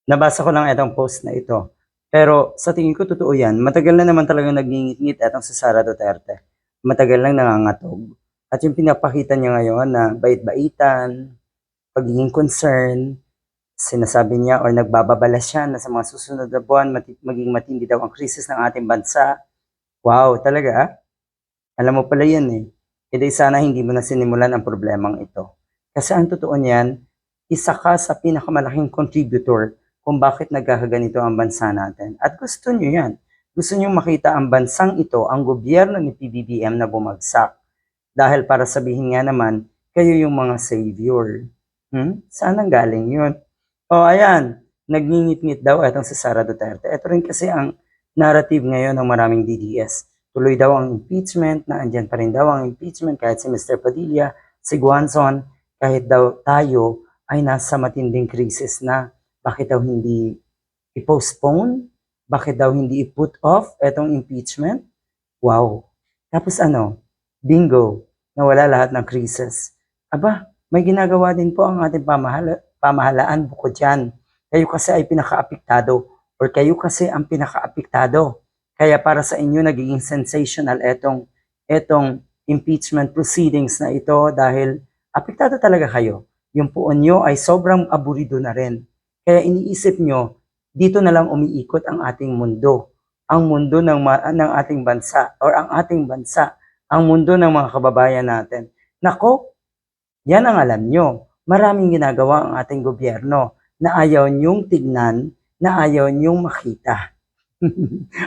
Nabasa ko lang itong post na ito. Pero sa tingin ko totoo yan. Matagal na naman talagang nagngingit-ngit itong si Sara Duterte. Matagal lang nangangatog. At yung pinapakita niya ngayon na bait-baitan, pagiging concern, sinasabi niya or nagbababala siya na sa mga susunod na buwan maging matindi daw ang krisis ng ating bansa. Wow, talaga ah? Alam mo pala yan eh. E di sana hindi mo na sinimulan ang problemang ito. Kasi ang totoo niyan, isa ka sa pinakamalaking contributor kung bakit nagkakaganito ang bansa natin. At gusto nyo yan. Gusto nyo makita ang bansang ito, ang gobyerno ni PBBM na bumagsak. Dahil para sabihin nga naman, kayo yung mga savior. Saan ang galing yun? O ayan, nagngingit-ngit daw itong si Sara Duterte. Ito rin kasi ang narrative ngayon ng maraming DDS. Tuloy daw ang impeachment, na andyan pa rin daw ang impeachment kahit si Mr. Padilla, si Guanzon, kahit daw tayo ay nasa matinding krisis na. Bakit daw hindi i-postpone? Bakit daw hindi i-put off itong impeachment? Wow. Tapos ano? Bingo. Nawala lahat ng krisis. Aba, may ginagawa din po ang ating pamahalaan bukod dyan. Kayo kasi ay pinaka-apektado or kayo kasi ang pinaka-apektado. Kaya para sa inyo nagiging sensational etong impeachment proceedings na ito dahil apektado talaga kayo. Yung puon nyo ay sobrang aburido na rin. Kaya iniisip nyo, dito na lang umiikot ang ating mundo. Ang mundo ng ating bansa or ang ating bansa. Ang mundo ng mga kababayan natin. Nako, yan ang alam nyo. Maraming ginagawa ang ating gobyerno na ayaw nyong tignan, na ayaw nyong makita.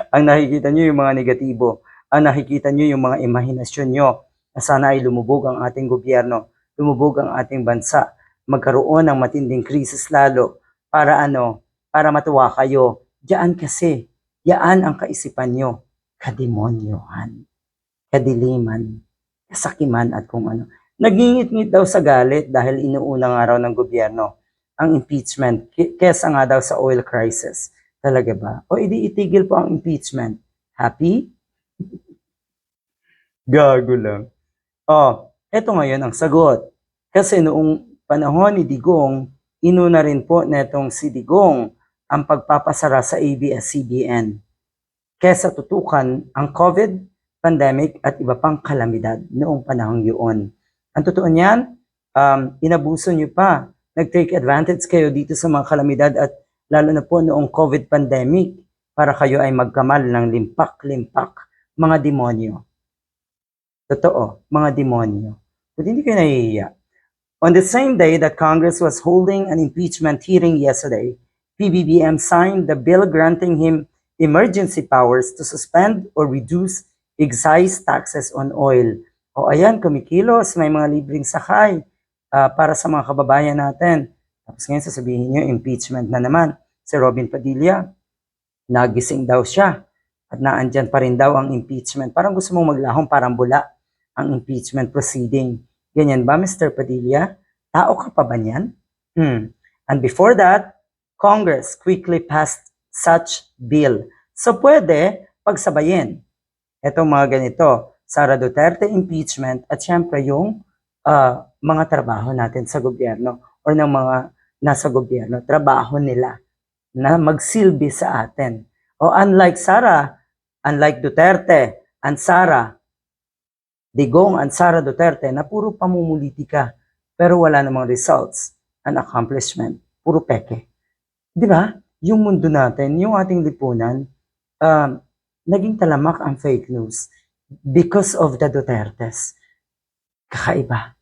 Ang nakikita nyo yung mga negatibo. Ang nakikita nyo yung mga imahinasyon nyo na sana ay lumubog ang ating gobyerno, lumubog ang ating bansa, magkaroon ng matinding krisis lalo para ano, para matuwa kayo. Diyan kasi, yaan ang kaisipan nyo, kademonyohan, kadiliman, kasakiman at kung ano. Nagingit-ngit daw sa galit dahil inuuna nga raw ng gobyerno ang impeachment kesa nga daw sa oil crisis. Talaga ba? O edi itigil po ang impeachment. Happy? Gago lang. Oh, eto ngayon ang sagot. Kasi noong panahon ni Digong, inuna rin po netong si Digong ang pagpapasara sa ABS-CBN kesa tutukan ang COVID, pandemic at iba pang kalamidad noong panahong yun. Ang totoo niyan, inabuso nyo pa. Nag-take advantage kayo dito sa mga kalamidad at lalo na po noong COVID pandemic para kayo ay magkamal ng limpak-limpak mga demonyo. Totoo, mga demonyo. But hindi kayo nahihiya. On the same day that Congress was holding an impeachment hearing yesterday, PBBM signed the bill granting him emergency powers to suspend or reduce excise taxes on oil. O ayan, kumikilos, may mga libreng sakay para sa mga kababayan natin. Tapos ngayon sasabihin niyo, impeachment na naman. Si Robin Padilla, nagising daw siya at naandyan pa rin daw ang impeachment. Parang gusto mong maglahong parang bula ang impeachment proceeding. Ganyan ba, Mr. Padilla? Tao ka pa ba niyan? And before that, Congress quickly passed such bill. So pwede pagsabayin. Itong mga ganito, Sara Duterte impeachment at syempre yung mga trabaho natin sa gobyerno or ng mga nasa gobyerno, trabaho nila na magsilbi sa atin. O unlike Sara, unlike Duterte and Sara, Digong and Sara Duterte na puro pamumulitika pero wala namang results and accomplishment. Puro peke. Di ba? Yung mundo natin, yung ating lipunan, naging talamak ang fake news because of the Dutertes. Kakaiba.